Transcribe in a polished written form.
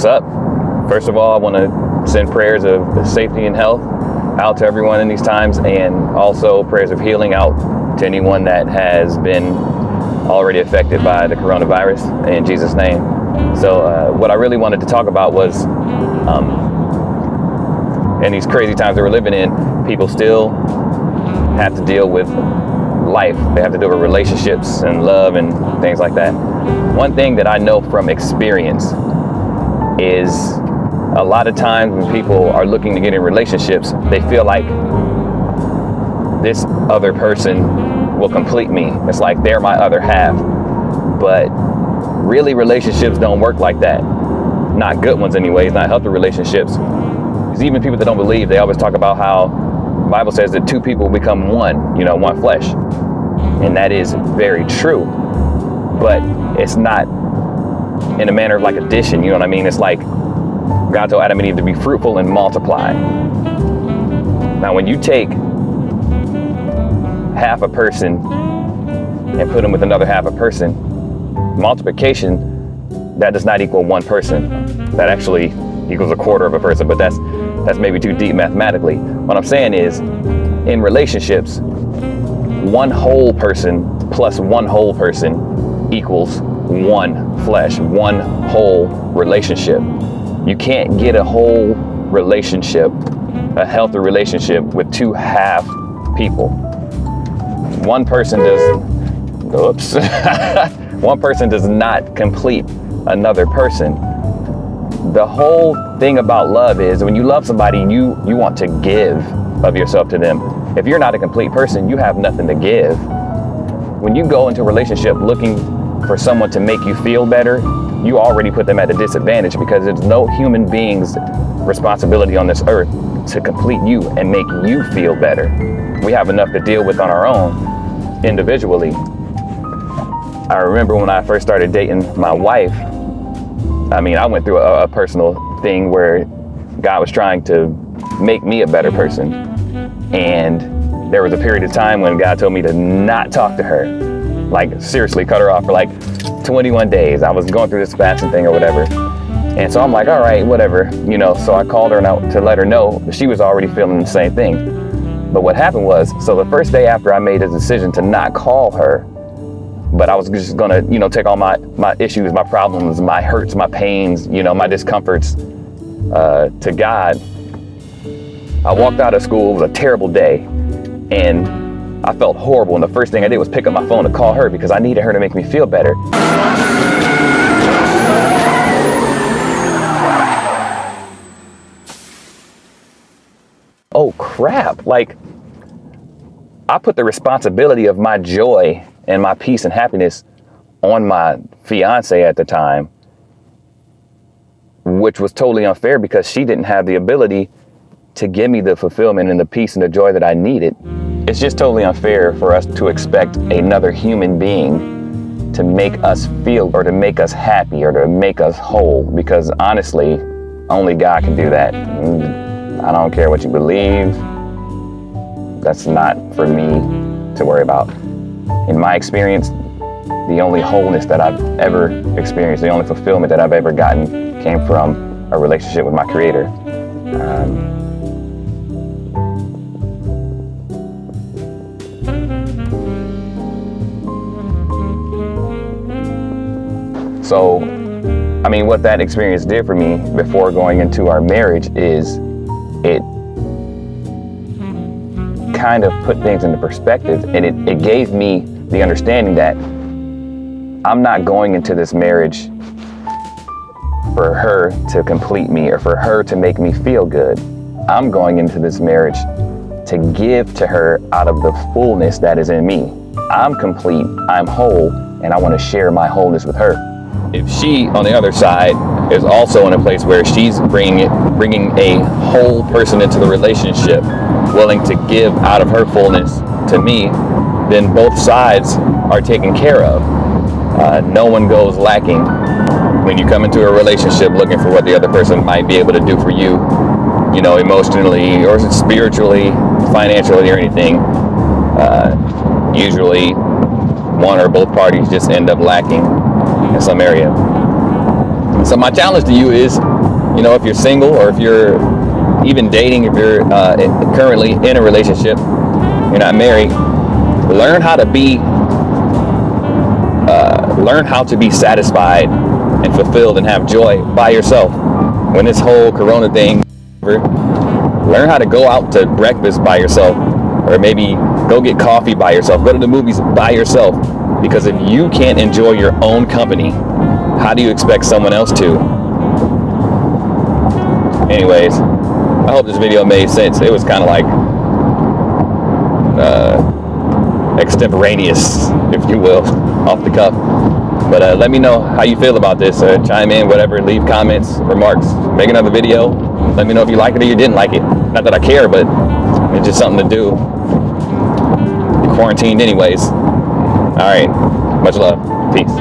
what's up? First of all, I want to send prayers of safety and health out to everyone in these times, and also prayers of healing out to anyone that has been already affected by the coronavirus, in Jesus' name. So what I really wanted to talk about was, in these crazy times that we're living in, people still have to deal with life. They have to deal with relationships and love and things like that. One thing that I know from experience is a lot of times when people are looking to get in relationships, they feel like this other person will complete me. It's like they're my other half. But really, relationships don't work like that. Not good ones anyways, not healthy relationships. Because even people that don't believe, they always talk about how the Bible says that two people become one, one flesh. And that is very true. But it's not in a manner of like addition, you know what I mean? It's like God told Adam and Eve to be fruitful and multiply. Now, when you take half a person and put them with another half a person, multiplication, that does not equal one person. That actually equals a quarter of a person, but that's maybe too deep mathematically. What I'm saying is, in relationships, one whole person plus one whole person equals one flesh, one whole relationship. You can't get a whole relationship, a healthy relationship, with two half people. One person does not complete another person. The whole thing about love is when you love somebody, you want to give of yourself to them. If you're not a complete person, you have nothing to give. When you go into a relationship looking for someone to make you feel better, you already put them at a disadvantage, because it's no human being's responsibility on this earth to complete you and make you feel better. We have enough to deal with on our own individually. I remember when I first started dating my wife, I went through a personal thing where God was trying to make me a better person. And there was a period of time when God told me to not talk to her. Like, seriously, cut her off for like 21 days. I was going through this fasting thing or whatever. And so I'm like, all right, whatever, so I called her to let her know, but she was already feeling the same thing. But what happened was, so the first day after I made a decision to not call her, but I was just gonna, take all my issues, my problems, my hurts, my pains, my discomforts to God, I walked out of school. It was a terrible day, and I felt horrible. And the first thing I did was pick up my phone to call her, because I needed her to make me feel better. Oh crap, like, I put the responsibility of my joy and my peace and happiness on my fiance at the time, which was totally unfair, because she didn't have the ability to give me the fulfillment and the peace and the joy that I needed. It's just totally unfair for us to expect another human being to make us feel, or to make us happy, or to make us whole, because honestly, only God can do that. I don't care what you believe. That's not for me to worry about. In my experience, the only wholeness that I've ever experienced, the only fulfillment that I've ever gotten, came from a relationship with my Creator. So, what that experience did for me before going into our marriage is it kind of put things into perspective, and it gave me the understanding that I'm not going into this marriage for her to complete me or for her to make me feel good. I'm going into this marriage to give to her out of the fullness that is in me. I'm complete, I'm whole, and I want to share my wholeness with her. If she, on the other side, is also in a place where she's bringing a whole person into the relationship, willing to give out of her fullness to me, then both sides are taken care of. No one goes lacking. When you come into a relationship looking for what the other person might be able to do for you, emotionally or spiritually, financially, or anything, usually one or both parties just end up lacking in some area. So my challenge to you is, you know, if you're single or if you're even dating, if you're currently in a relationship, you're not married, learn how to be satisfied and fulfilled and have joy by yourself. When this whole Corona thing, learn how to go out to breakfast by yourself, or maybe go get coffee by yourself, go to the movies by yourself. Because if you can't enjoy your own company, how do you expect someone else to? Anyways, I hope this video made sense. It was kind of like extemporaneous, if you will, off the cuff. But let me know how you feel about this. Chime in, whatever, leave comments, remarks, make another video. Let me know if you like it or you didn't like it. Not that I care, but it's just something to do. You're quarantined anyways. All right, much love. Peace.